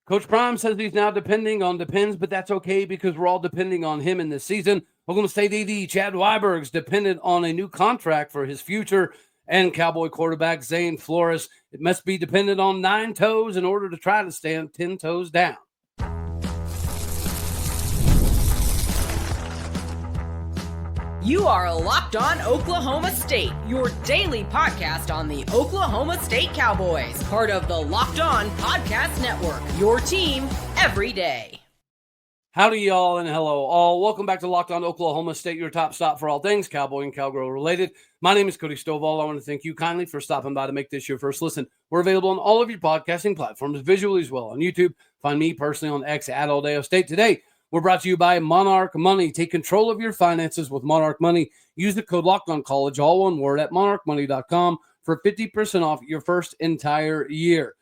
Coach Prime says he's now depending on Depends, but that's okay because we're all depending on him in this season. Oklahoma State AD Chad Weiberg is dependent on a new contract for his future, and Cowboy quarterback Zane Flores, it must be dependent on 9 toes in order to try to stand 10 toes down. You are Locked On Oklahoma State, your daily podcast on the Oklahoma State Cowboys, part of the Locked On Podcast Network, your team every day. Howdy, y'all, and hello, all. Welcome back to Locked On Oklahoma State, your top stop for all things Cowboy and Cowgirl related. My name is Cody Stovall. I want to thank you kindly for stopping by to make this your first listen. We're available on all of your podcasting platforms, visually as well on YouTube. Find me personally on X at Aldeo State. Today, we're brought to you by Monarch Money. Take control of your finances with Monarch Money. Use the code LOCKEDONCollege, all one word, at monarchmoney.com for 50% off your first entire year.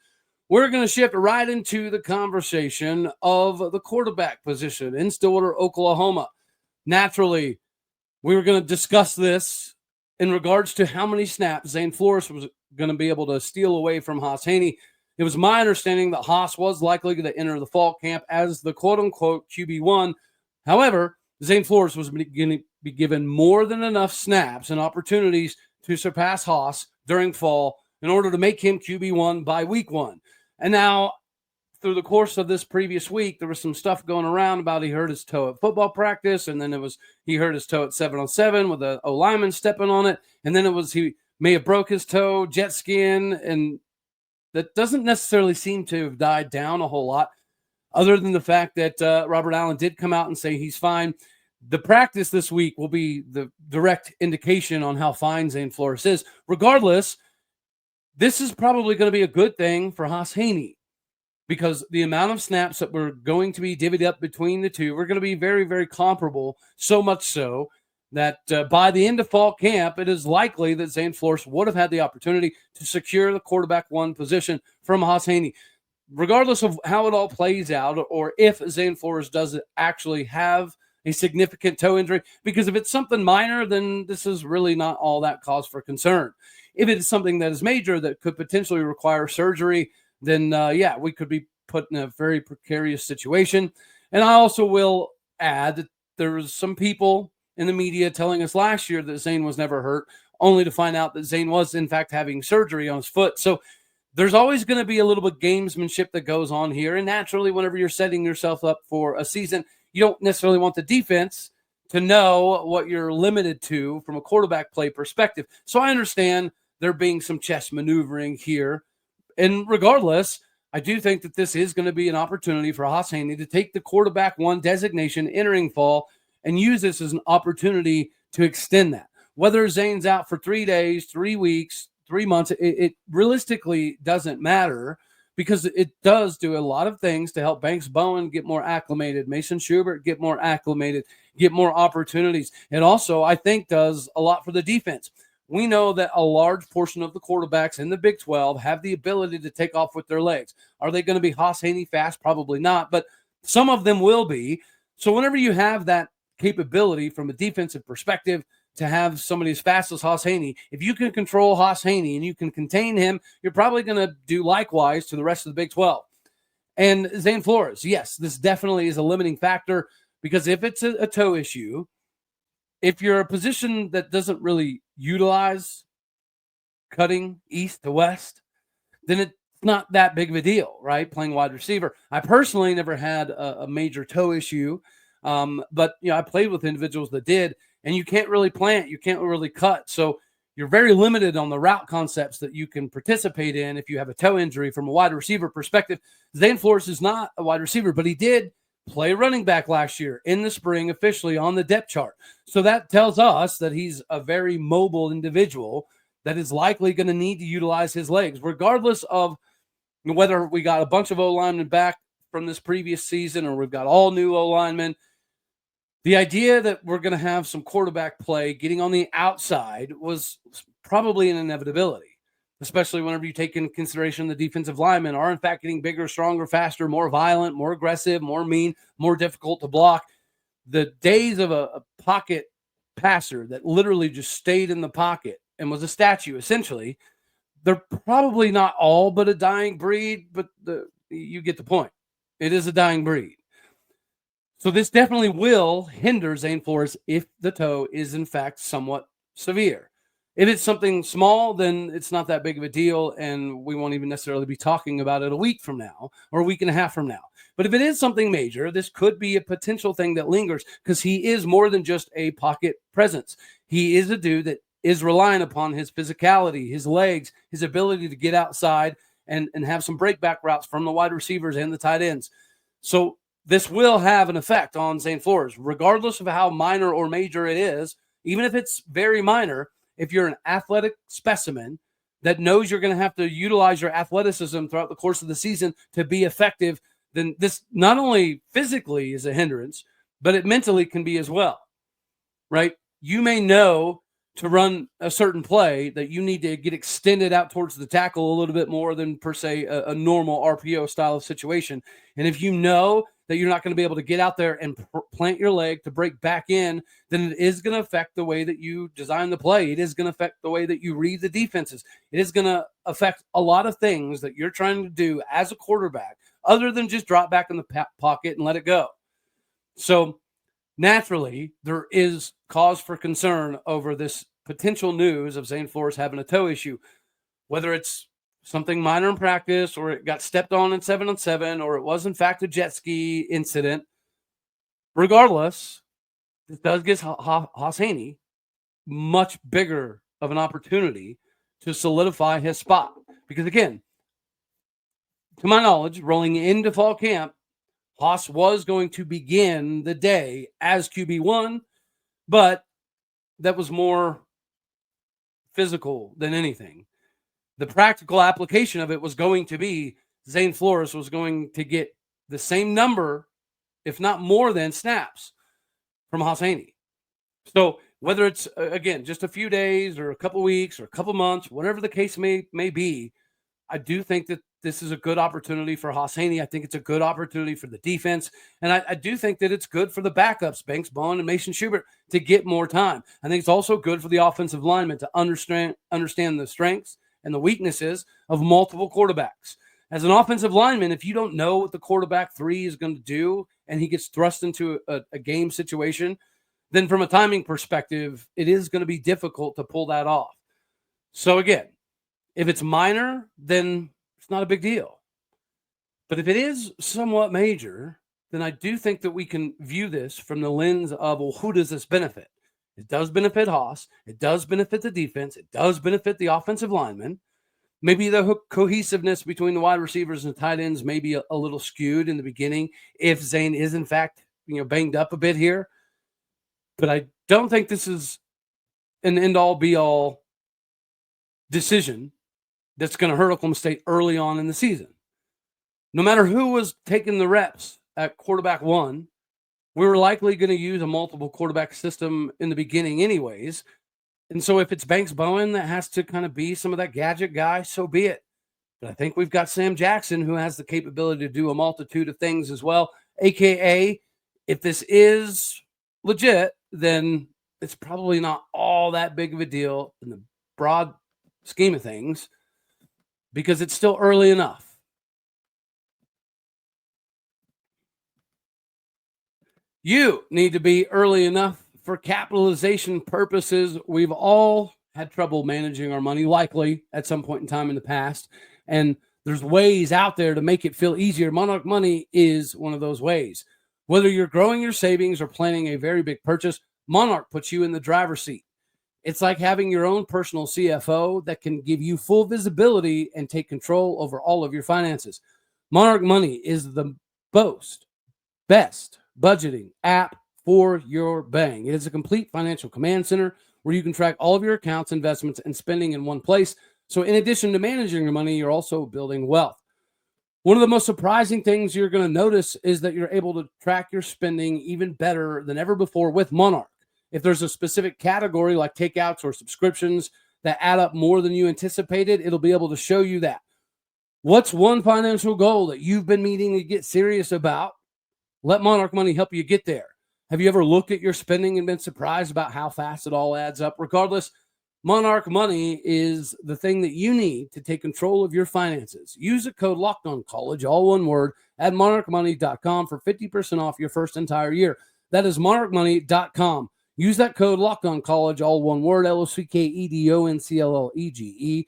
We're going to shift right into the conversation of the quarterback position in Stillwater, Oklahoma. Naturally, we were going to discuss this in regards to how many snaps Zane Flores was going to be able to steal away from Hauss Hejny. It was my understanding that Hauss was likely going to enter the fall camp as the quote-unquote QB1. However, Zane Flores was going to be given more than enough snaps and opportunities to surpass Hauss during fall in order to make him QB1 by week 1. And now, through the course of this previous week, there was some stuff going around about he hurt his toe at football practice, and then he hurt his toe at 7-on-7 with a lineman stepping on it, and then he may have broke his toe, jet skiing, and that doesn't necessarily seem to have died down a whole lot, other than the fact that Robert Allen did come out and say he's fine. The practice this week will be the direct indication on how fine Zane Flores is. Regardless, this is probably going to be a good thing for Hauss Hejny because the amount of snaps that we're going to be divvied up between the two are going to be very, very comparable, so much so that by the end of fall camp, it is likely that Zane Flores would have had the opportunity to secure the quarterback 1 position from Hauss Hejny. Regardless of how it all plays out, or if Zane Flores does actually have a significant toe injury, because if it's something minor, then this is really not all that cause for concern. If it is something that is major that could potentially require surgery, then we could be put in a very precarious situation. And I also will add that there was some people in the media telling us last year that Zane was never hurt, only to find out that Zane was, in fact, having surgery on his foot. So there's always going to be a little bit of gamesmanship that goes on here. And naturally, whenever you're setting yourself up for a season, you don't necessarily want the defense to know what you're limited to from a quarterback play perspective. So I understand there being some chess maneuvering here. And regardless, I do think that this is going to be an opportunity for Hauss Hejny to take the quarterback 1 designation entering fall and use this as an opportunity to extend that. Whether Zane's out for 3 days, 3 weeks, 3 months, it realistically doesn't matter because it does do a lot of things to help Banks Bowen get more acclimated, Mason Schubert get more acclimated, get more opportunities. It also, I think, does a lot for the defense. We know that a large portion of the quarterbacks in the Big 12 have the ability to take off with their legs. Are they going to be Hauss Hejny fast? Probably not, but some of them will be. So whenever you have that capability from a defensive perspective to have somebody as fast as Hauss Hejny, if you can control Hauss Hejny and you can contain him, you're probably going to do likewise to the rest of the Big 12. And Zane Flores, yes, this definitely is a limiting factor because if it's a toe issue, if you're a position that doesn't really utilize cutting east to west, then it's not that big of a deal, right? Playing wide receiver. I personally never had a major toe issue, but I played with individuals that did, and you can't really plant, you can't really cut. So you're very limited on the route concepts that you can participate in if you have a toe injury from a wide receiver perspective. Zane Flores is not a wide receiver, but he did play running back last year in the spring officially on the depth chart. So that tells us that he's a very mobile individual that is likely going to need to utilize his legs, regardless of whether we got a bunch of O-linemen back from this previous season or we've got all new O-linemen. The idea that we're going to have some quarterback play getting on the outside was probably an inevitability, especially whenever you take into consideration the defensive linemen are in fact getting bigger, stronger, faster, more violent, more aggressive, more mean, more difficult to block. The days of a pocket passer that literally just stayed in the pocket and was a statue, essentially, they're probably not all but a dying breed, but you get the point. It is a dying breed. So this definitely will hinder Zane Flores if the toe is in fact somewhat severe. If it's something small, then it's not that big of a deal, and we won't even necessarily be talking about it a week from now or a week and a half from now. But if it is something major, this could be a potential thing that lingers because he is more than just a pocket presence. He is a dude that is relying upon his physicality, his legs, his ability to get outside and have some breakback routes from the wide receivers and the tight ends. So this will have an effect on Zane Flores, regardless of how minor or major it is. Even if it's very minor, if you're an athletic specimen that knows you're going to have to utilize your athleticism throughout the course of the season to be effective, then this not only physically is a hindrance, but it mentally can be as well, right? You may know to run a certain play that you need to get extended out towards the tackle a little bit more than per se a normal RPO style of situation. And if you know that you're not going to be able to get out there and plant your leg to break back in, then it is going to affect the way that you design the play. It is going to affect the way that you read the defenses. It is going to affect a lot of things that you're trying to do as a quarterback, other than just drop back in the pocket and let it go. So naturally, there is cause for concern over this potential news of Zane Flores having a toe issue, whether it's something minor in practice, or it got stepped on in 7-on-7, or it was in fact a jet ski incident. Regardless, this does give Hauss Hejny much bigger of an opportunity to solidify his spot. Because again, to my knowledge, rolling into fall camp, Hauss was going to begin the day as QB1, but that was more physical than anything. The practical application of it was going to be Zane Flores was going to get the same number, if not more than snaps from Hauss Hejny. So whether it's, again, just a few days or a couple weeks or a couple months, whatever the case may be, I do think that this is a good opportunity for Hauss Hejny. I think it's a good opportunity for the defense. And I do think that it's good for the backups, Banks, Bowen, and Mason Schubert, to get more time. I think it's also good for the offensive linemen to understand the strengths and the weaknesses of multiple quarterbacks. As an offensive lineman, if you don't know what the quarterback 3 is going to do and he gets thrust into a game situation, then from a timing perspective, it is going to be difficult to pull that off. So again, if it's minor, then it's not a big deal. But if it is somewhat major, then I do think that we can view this from the lens of, well, who does this benefit? It does benefit Hauss. It does benefit the defense. It does benefit the offensive linemen. Maybe the cohesiveness between the wide receivers and tight ends may be a little skewed in the beginning if Zane is, in fact, banged up a bit here. But I don't think this is an end-all, be-all decision that's going to hurt Oklahoma State early on in the season. No matter who was taking the reps at quarterback 1, we were likely going to use a multiple quarterback system in the beginning anyways. And so if it's Banks Bowen that has to kind of be some of that gadget guy, so be it. But I think we've got Sam Jackson, who has the capability to do a multitude of things as well. AKA, if this is legit, then it's probably not all that big of a deal in the broad scheme of things, because it's still early enough. You need to be early enough for capitalization purposes. We've all had trouble managing our money, likely at some point in time in the past. And there's ways out there to make it feel easier. Monarch Money is one of those ways. Whether you're growing your savings or planning a very big purchase, Monarch puts you in the driver's seat. It's like having your own personal CFO that can give you full visibility and take control over all of your finances. Monarch Money is the best budgeting app for your bang. It is a complete financial command center where you can track all of your accounts, investments, and spending in one place. So in addition to managing your money, you're also building wealth. One of the most surprising things you're going to notice is that you're able to track your spending even better than ever before with Monarch. If there's a specific category like takeouts or subscriptions that add up more than you anticipated, it'll be able to show you that. What's one financial goal that you've been meaning to get serious about? Let Monarch Money help you get there. Have you ever looked at your spending and been surprised about how fast it all adds up? Regardless, Monarch Money is the thing that you need to take control of your finances. Use the code LOCKEDONCollege, all one word, at monarchmoney.com for 50% off your first entire year. That is monarchmoney.com. Use that code LOCKEDONCollege, all one word, LOCKEDONCLLEGE,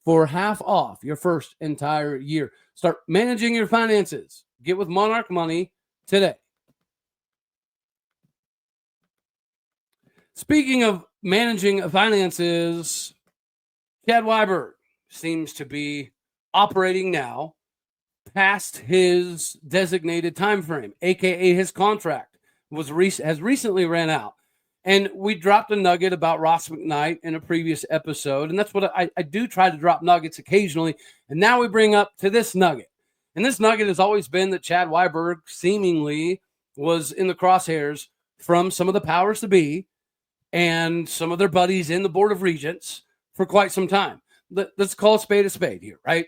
for half off your first entire year. Start managing your finances. Get with Monarch Money today. Speaking of managing finances, Chad Weiberg seems to be operating now past his designated time frame, aka his contract has recently ran out. And we dropped a nugget about Ross McKnight in a previous episode, and that's what I do try to drop nuggets occasionally. And now we bring up to this nugget. And this nugget has always been that Chad Weiberg seemingly was in the crosshairs from some of the powers to be and some of their buddies in the Board of Regents for quite some time. Let's call a spade here, right?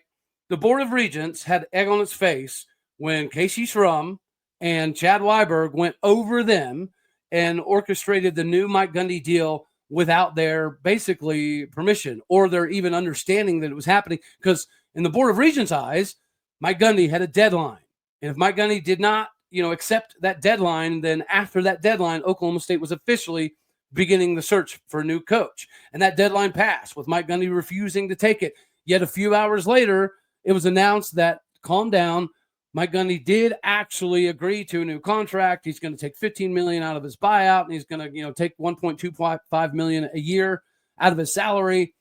The Board of Regents had egg on its face when Casey Schrum and Chad Weiberg went over them and orchestrated the new Mike Gundy deal without their basically permission or their even understanding that it was happening. Because in the Board of Regents' eyes, Mike Gundy had a deadline. And if Mike Gundy did not, accept that deadline, then after that deadline, Oklahoma State was officially beginning the search for a new coach. And that deadline passed with Mike Gundy refusing to take it. Yet a few hours later, it was announced that, calm down, Mike Gundy did actually agree to a new contract. He's going to take $15 million out of his buyout, and he's going to, take $1.25 million a year out of his salary.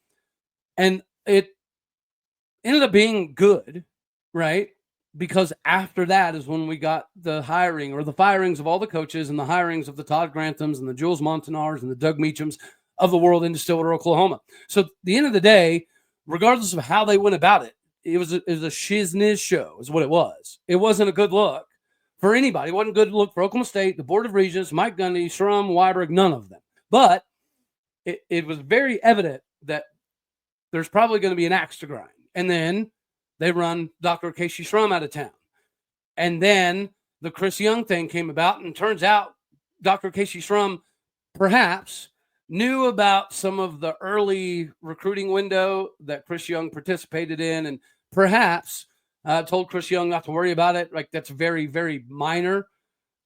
And it ended up being good, right? Because after that is when we got the hiring or the firings of all the coaches and the hirings of the Todd Granthams and the Jules Montanars and the Doug Meachams of the world into Stillwater, Oklahoma. So at the end of the day, regardless of how they went about it, it was a shizniz show is what it was. It wasn't a good look for anybody. It wasn't a good look for Oklahoma State, the Board of Regents, Mike Gundy, Schrum, Wyberg, none of them. But it was very evident that there's probably going to be an axe to grind. And then they run Dr. Casey Schrum out of town. And then the Chris Young thing came about, and turns out Dr. Casey Schrum perhaps knew about some of the early recruiting window that Chris Young participated in, and perhaps told Chris Young not to worry about it. Like, that's very, very minor.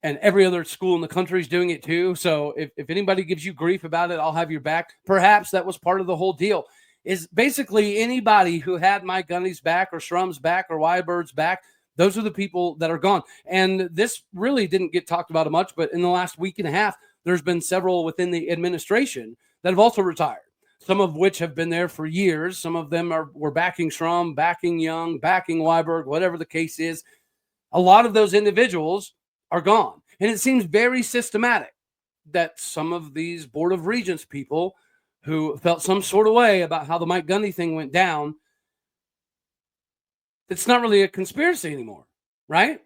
And every other school in the country is doing it too. So if anybody gives you grief about it, I'll have your back. Perhaps that was part of the whole deal. Is basically anybody who had Mike Gundy's back or Shrum's back or Wyberg's back, those are the people that are gone. And this really didn't get talked about much, but in the last week and a half, there's been several within the administration that have also retired, some of which have been there for years. Some of them were backing Schrum, backing Young, backing Wyberg, whatever the case is. A lot of those individuals are gone. And it seems very systematic that some of these Board of Regents people who felt some sort of way about how the Mike Gundy thing went down, it's not really a conspiracy anymore, right?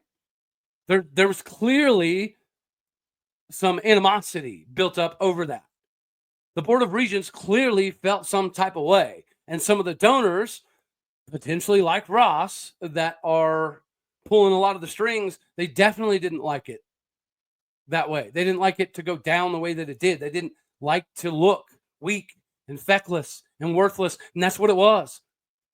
There was clearly some animosity built up over that. The Board of Regents clearly felt some type of way. And some of the donors, potentially like Ross, that are pulling a lot of the strings, they definitely didn't like it that way. They didn't like it to go down the way that it did. They didn't like to look weak and feckless and worthless. And that's what it was.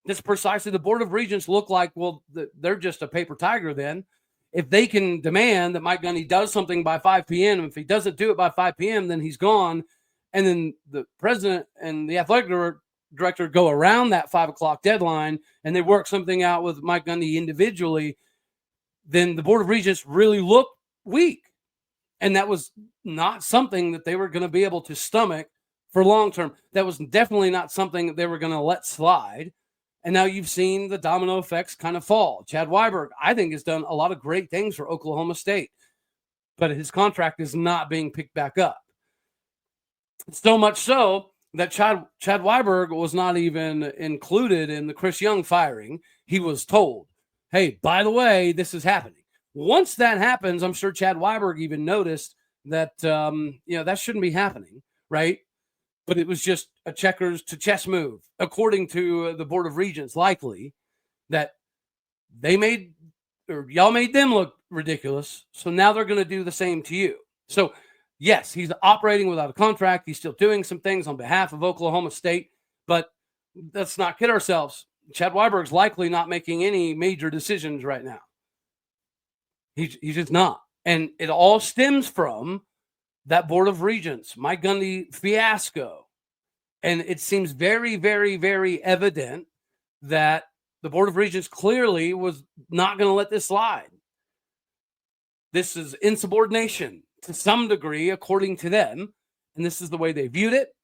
That's precisely the Board of Regents look like, well, they're just a paper tiger then. If they can demand that Mike Gundy does something by 5 p.m., if he doesn't do it by 5 p.m., then he's gone. And then the president and the athletic director go around that 5 o'clock deadline and they work something out with Mike Gundy individually, then the Board of Regents really looked weak. And that was not something that they were going to be able to stomach for long term. That was definitely not something that they were going to let slide. And now you've seen the domino effects kind of fall. Chad Weiberg, I think, has done a lot of great things for Oklahoma State, but his contract is not being picked back up. So much so that Chad Weiberg was not even included in the Chris Young firing. He was told, hey, by the way, this is happening. Once that happens, I'm sure Chad Weiberg even noticed that, that shouldn't be happening, right? But it was just a checkers to chess move, according to the Board of Regents, likely, that y'all made them look ridiculous. So now they're going to do the same to you. So yes, he's operating without a contract. He's still doing some things on behalf of Oklahoma State, but let's not kid ourselves. Chad Weiberg's likely not making any major decisions right now. He's just not. And it all stems from that Board of Regents, Mike Gundy fiasco. And it seems very, very, very evident that the Board of Regents clearly was not going to let this slide. This is insubordination to some degree, according to them. And this is the way they viewed it.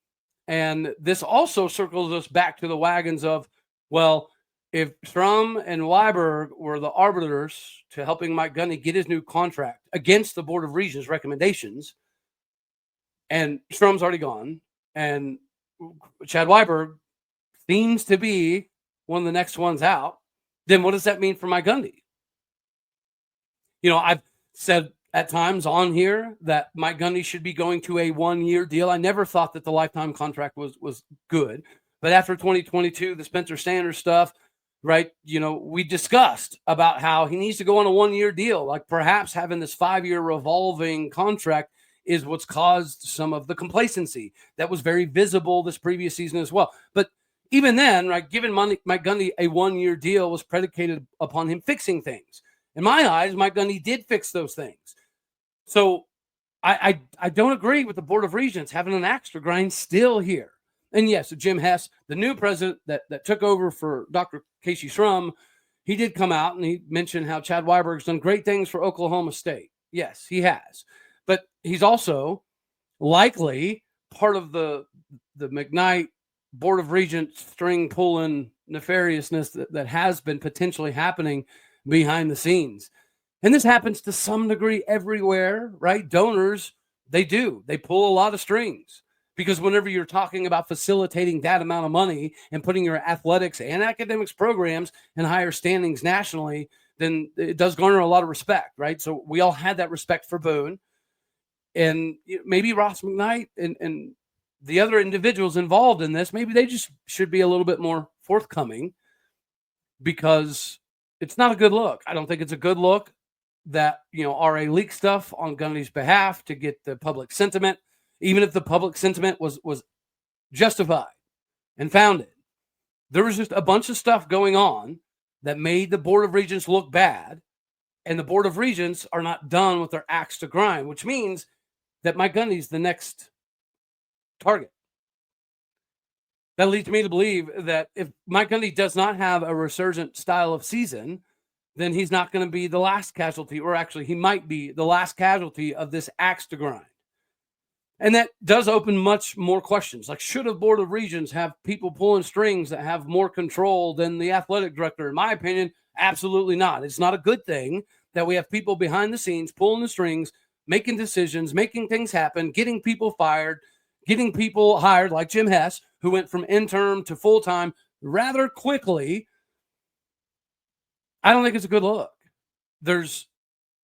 And this also circles us back to the wagons of, well, if Strum and Wyberg were the arbiters to helping Mike Gundy get his new contract against the Board of Regents' recommendations, and Strum's already gone, and Chad Weiberg seems to be one of the next ones out, then what does that mean for Mike Gundy? You know, I've said at times on here that Mike Gundy should be going to a 1-year deal. I never thought that the lifetime contract was good. But after 2022, the Spencer Sanders stuff, right, you know, we discussed about how he needs to go on a 1-year deal. Like perhaps having this 5-year revolving contract is what's caused some of the complacency that was very visible this previous season as well. But even then, right, giving Mike Gundy a 1-year deal was predicated upon him fixing things. In my eyes, Mike Gundy did fix those things. So I don't agree with the Board of Regents having an axe to grind still here. And yes, Jim Hess, the new president that took over for Dr. Casey Strum, he did come out and he mentioned how Chad Weiberg's done great things for Oklahoma State. Yes, he has. But he's also likely part of the McKnight Board of Regents string pulling nefariousness that has been potentially happening behind the scenes. And this happens to some degree everywhere, right? Donors, they pull a lot of strings, because whenever you're talking about facilitating that amount of money and putting your athletics and academics programs in higher standings nationally, then it does garner a lot of respect, right? So we all had that respect for Boone, and maybe Ross McKnight and the other individuals involved in this, maybe they just should be a little bit more forthcoming, because it's not a good look. I don't think it's a good look that, RA leaked stuff on Gundy's behalf to get the public sentiment, even if the public sentiment was justified and founded. There was just a bunch of stuff going on that made the Board of Regents look bad, and the Board of Regents are not done with their axe to grind, which means that Mike Gundy's the next target. That leads me to believe that if Mike Gundy does not have a resurgent style of season, then he's not going to be the last casualty, or actually he might be the last casualty of this axe to grind. And that does open much more questions. Like, should a Board of Regents have people pulling strings that have more control than the athletic director? In my opinion, absolutely not. It's not a good thing that we have people behind the scenes pulling the strings, making decisions, making things happen, getting people fired, getting people hired like Jim Hess, who went from intern to full-time rather quickly. I don't think it's a good look.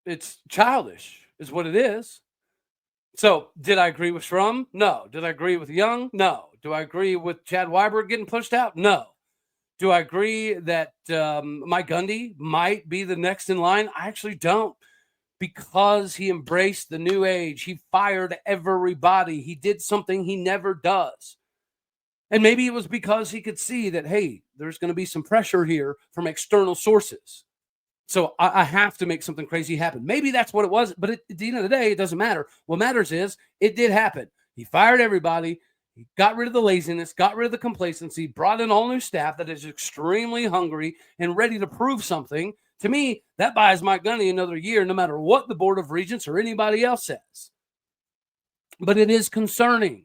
It's childish is what it is. So did I agree with Strum? No. Did I agree with Young? No. Do I agree with Chad Weiberg getting pushed out? No. Do I agree that Mike Gundy might be the next in line? I actually don't, because he embraced the new age. He fired everybody. He did something he never does. And maybe it was because he could see that, hey, there's going to be some pressure here from external sources. So I have to make something crazy happen. Maybe that's what it was, but at the end of the day, it doesn't matter. What matters is it did happen. He fired everybody. He got rid of the laziness, got rid of the complacency, brought in all new staff that is extremely hungry and ready to prove something. To me, that buys Mike Gundy another year, no matter what the Board of Regents or anybody else says. But it is concerning.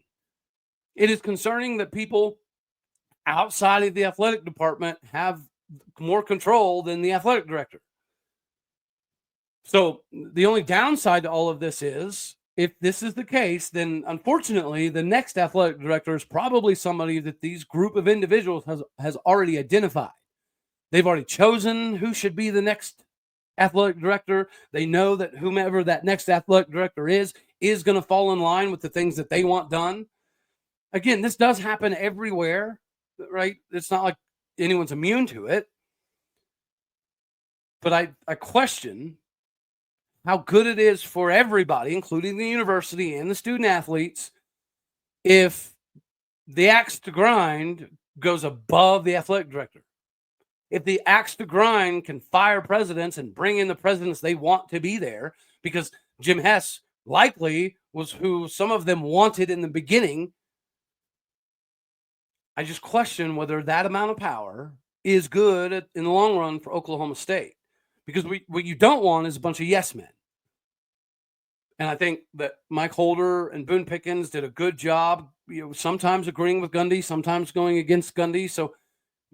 It is concerning that people outside of the athletic department have more control than the athletic director. So the only downside to all of this is, if this is the case, then unfortunately the next athletic director is probably somebody that these group of individuals has already identified. They've already chosen who should be the next athletic director. They know that whomever that next athletic director is going to fall in line with the things that they want done. Again, this does happen everywhere, right? It's not like anyone's immune to it. But I question how good it is for everybody, including the university and the student athletes, if the axe to grind goes above the athletic director. if the axe to grind can fire presidents and bring in the presidents they want to be there, because Jim Hess likely was who some of them wanted in the beginning, I just question whether that amount of power is good in the long run for Oklahoma State. Because what you don't want is a bunch of yes men. And I think that Mike Holder and Boone Pickens did a good job, sometimes agreeing with Gundy, sometimes going against Gundy. So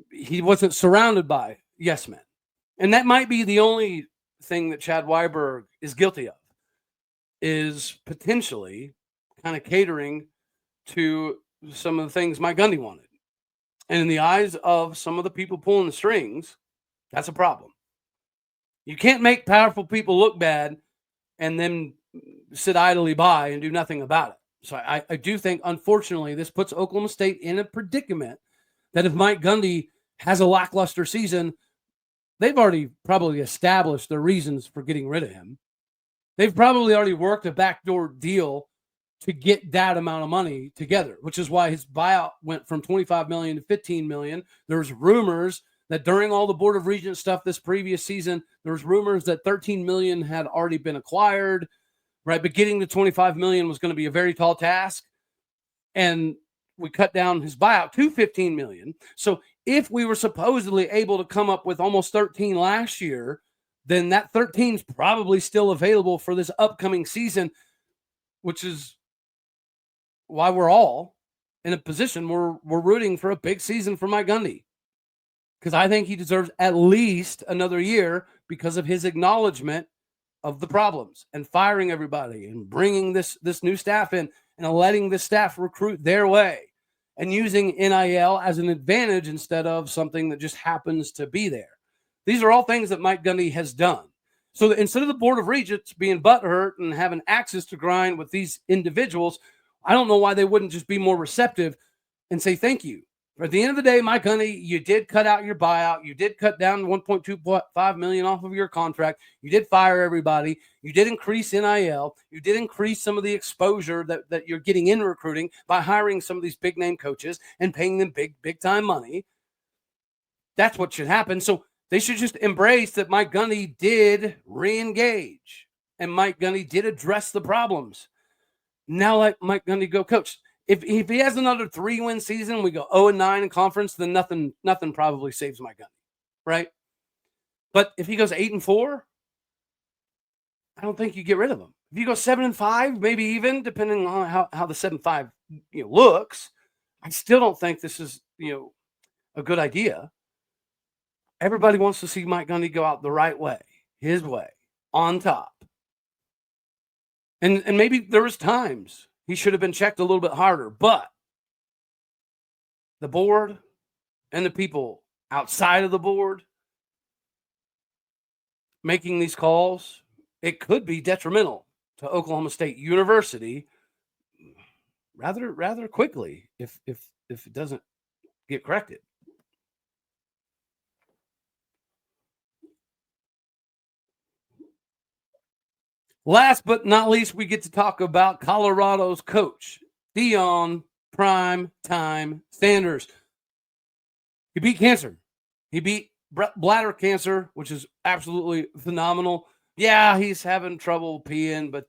he wasn't surrounded by yes men. And that might be the only thing that Chad Weiberg is guilty of, is potentially kind of catering to some of the things Mike Gundy wanted. And in the eyes of some of the people pulling the strings, that's a problem. You can't make powerful people look bad and then sit idly by and do nothing about it. So I do think, unfortunately, this puts Oklahoma State in a predicament that if Mike Gundy has a lackluster season, they've already probably established their reasons for getting rid of him. They've probably already worked a backdoor deal to get that amount of money together, which is why his buyout went from $25 million to $15 million. There's rumors that during all the Board of Regents stuff this previous season, there was rumors that $13 million had already been acquired, right? But getting to $25 million was going to be a very tall task. And we cut down his buyout to $15 million. So if we were supposedly able to come up with almost 13 last year, then that 13 is probably still available for this upcoming season, which is why we're all in a position where we're rooting for a big season for Mike Gundy. Because I think he deserves at least another year because of his acknowledgement of the problems and firing everybody and bringing this new staff in and letting this staff recruit their way and using NIL as an advantage instead of something that just happens to be there. These are all things that Mike Gundy has done. So instead of the Board of Regents being butthurt and having axes to grind with these individuals, I don't know why they wouldn't just be more receptive and say thank you. But at the end of the day, Mike Gundy, you did cut out your buyout. You did cut down $1.25 million off of your contract. You did fire everybody. You did increase NIL. You did increase some of the exposure that you're getting in recruiting by hiring some of these big name coaches and paying them big time money. That's what should happen. So they should just embrace that Mike Gundy did re-engage and Mike Gundy did address the problems. Now let Mike Gundy go coach. If he has another 3-win season, we go 0-9 in conference, then nothing probably saves Mike Gundy, right? But if he goes 8-4, I don't think you get rid of him. If you go 7-5, maybe even depending on how the 7-5 looks, I still don't think this is a good idea. Everybody wants to see Mike Gundy go out the right way, his way, on top. And maybe there was times he should have been checked a little bit harder, but the board and the people outside of the board making these calls, it could be detrimental to Oklahoma State University rather quickly if it doesn't get corrected. Last but not least, we get to talk about Colorado's coach, Deion Prime Time Sanders. He beat cancer. He beat bladder cancer, which is absolutely phenomenal. Yeah, he's having trouble peeing, but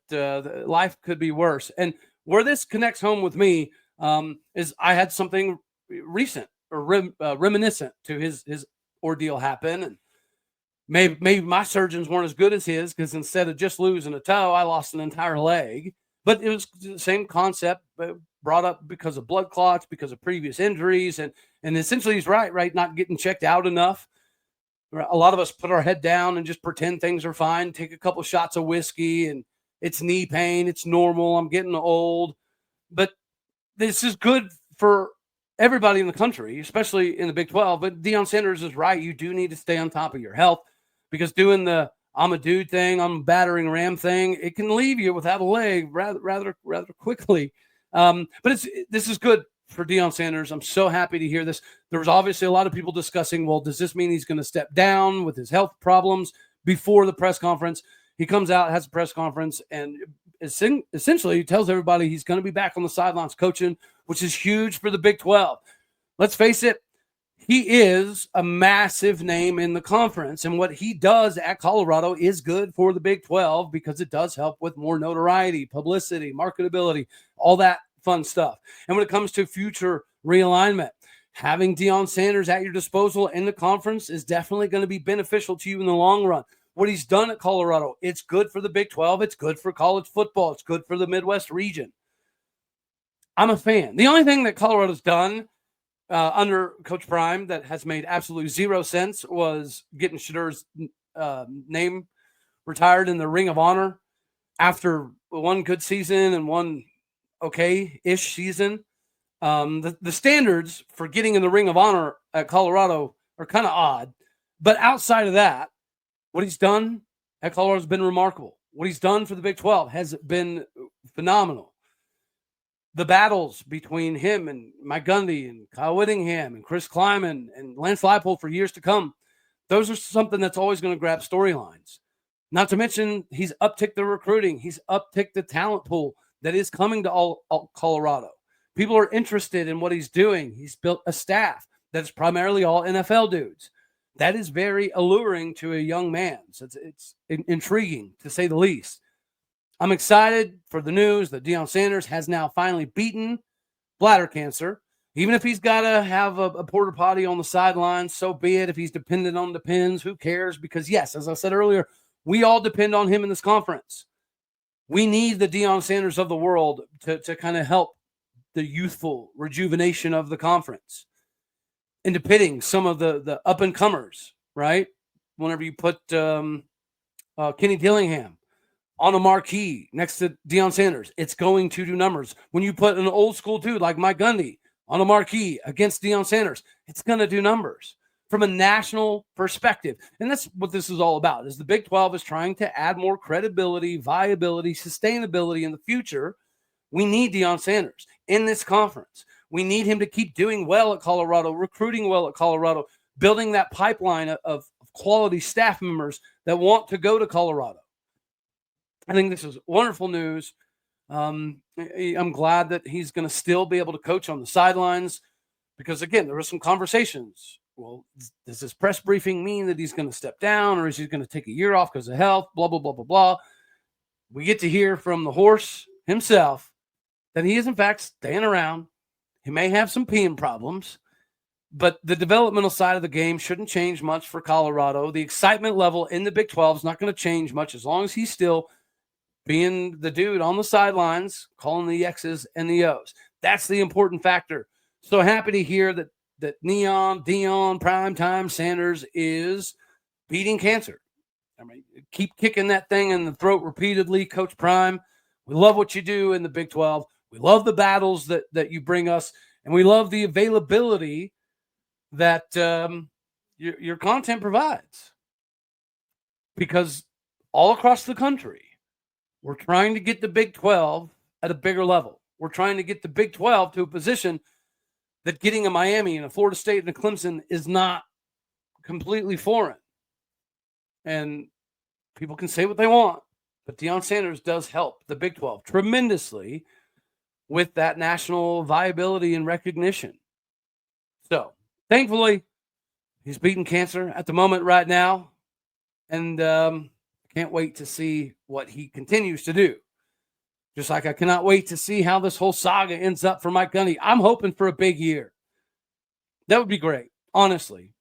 life could be worse. And where this connects home with me is I had something recent or reminiscent to his ordeal happen. And maybe my surgeons weren't as good as his, because instead of just losing a toe, I lost an entire leg. But it was the same concept, brought up because of blood clots, because of previous injuries. And essentially he's right? Not getting checked out enough. A lot of us put our head down and just pretend things are fine, take a couple shots of whiskey, and it's knee pain. It's normal. I'm getting old. But this is good for everybody in the country, especially in the Big 12. But Deion Sanders is right. You do need to stay on top of your health, because doing the I'm a dude thing, I'm a battering ram thing, it can leave you without a leg rather quickly. But this is good for Deion Sanders. I'm so happy to hear this. There was obviously a lot of people discussing, well, does this mean he's going to step down with his health problems before the press conference? He comes out, has a press conference, and essentially he tells everybody he's going to be back on the sidelines coaching, which is huge for the Big 12. Let's face it, he is a massive name in the conference, and what he does at Colorado is good for the Big 12 because it does help with more notoriety, publicity, marketability, all that fun stuff. And when it comes to future realignment, having Deion Sanders at your disposal in the conference is definitely going to be beneficial to you in the long run. What he's done at Colorado, it's good for the Big 12. It's good for college football. It's good for the Midwest region. I'm a fan. The only thing that Colorado's done under Coach Prime that has made absolutely zero sense was getting Shadur's name retired in the Ring of Honor after one good season and one okay-ish season. The standards for getting in the Ring of Honor at Colorado are kind of odd. But outside of that, what he's done at Colorado has been remarkable. What he's done for the Big 12 has been phenomenal. The battles between him and Mike Gundy and Kyle Whittingham and Chris Kleiman and Lance Leipold for years to come, those are something that's always going to grab storylines. Not to mention, he's upticked the recruiting. He's upticked the talent pool that is coming to all Colorado. People are interested in what he's doing. He's built a staff that's primarily all NFL dudes. That is very alluring to a young man. So it's intriguing, to say the least. I'm excited for the news that Deion Sanders has now finally beaten bladder cancer. Even if he's got to have a porta potty on the sidelines, so be it. If he's dependent on the pins, who cares? Because, yes, as I said earlier, we all depend on him in this conference. We need the Deion Sanders of the world to kind of help the youthful rejuvenation of the conference. Into pitting some of the up-and-comers, right? Whenever you put Kenny Dillingham on a marquee next to Deion Sanders, it's going to do numbers. When you put an old school dude like Mike Gundy on a marquee against Deion Sanders, it's going to do numbers from a national perspective. And that's what this is all about, is the Big 12 is trying to add more credibility, viability, sustainability in the future. We need Deion Sanders in this conference. We need him to keep doing well at Colorado, recruiting well at Colorado, building that pipeline of quality staff members that want to go to Colorado. I think this is wonderful news. I'm glad that he's going to still be able to coach on the sidelines because, again, there were some conversations. Well, does this press briefing mean that he's going to step down, or is he going to take a year off because of health, blah, blah, blah, blah, blah. We get to hear from the horse himself that he is, in fact, staying around. He may have some peeing problems, but the developmental side of the game shouldn't change much for Colorado. The excitement level in the Big 12 is not going to change much as long as he's still being the dude on the sidelines, calling the X's and the O's. That's the important factor. So happy to hear that Deion, Primetime Sanders is beating cancer. I mean, keep kicking that thing in the throat repeatedly, Coach Prime. We love what you do in the Big 12. We love the battles that you bring us, and we love the availability that your content provides. Because all across the country, we're trying to get the Big 12 at a bigger level. We're trying to get the Big 12 to a position that getting a Miami and a Florida State and a Clemson is not completely foreign. And people can say what they want, but Deion Sanders does help the Big 12 tremendously with that national viability and recognition. So, thankfully, he's beating cancer at the moment right now. And can't wait to see what he continues to do. Just like I cannot wait to see how this whole saga ends up for Mike Gundy. I'm hoping for a big year. That would be great, honestly.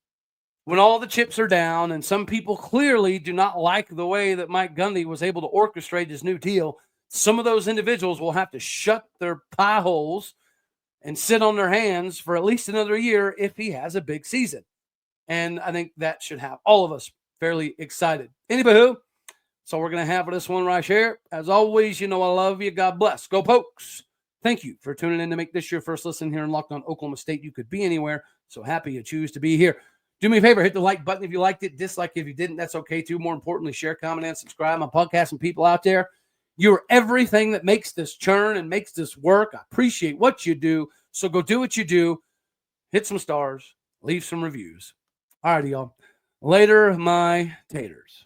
When all the chips are down and some people clearly do not like the way that Mike Gundy was able to orchestrate his new deal, some of those individuals will have to shut their pie holes and sit on their hands for at least another year if he has a big season. And I think that should have all of us fairly excited. Anywho, so we're going to have this one right here. As always, you know I love you. God bless. Go Pokes. Thank you for tuning in to make this your first listen here in Locked On Oklahoma State. You could be anywhere, so happy you choose to be here. Do me a favor, hit the like button if you liked it, dislike if you didn't. That's okay too. More importantly, share, comment, and subscribe. My podcast and people out there, you're everything that makes this churn and makes this work. I appreciate what you do, so go do what you do. Hit some stars. Leave some reviews. All righty, y'all. Later, my taters.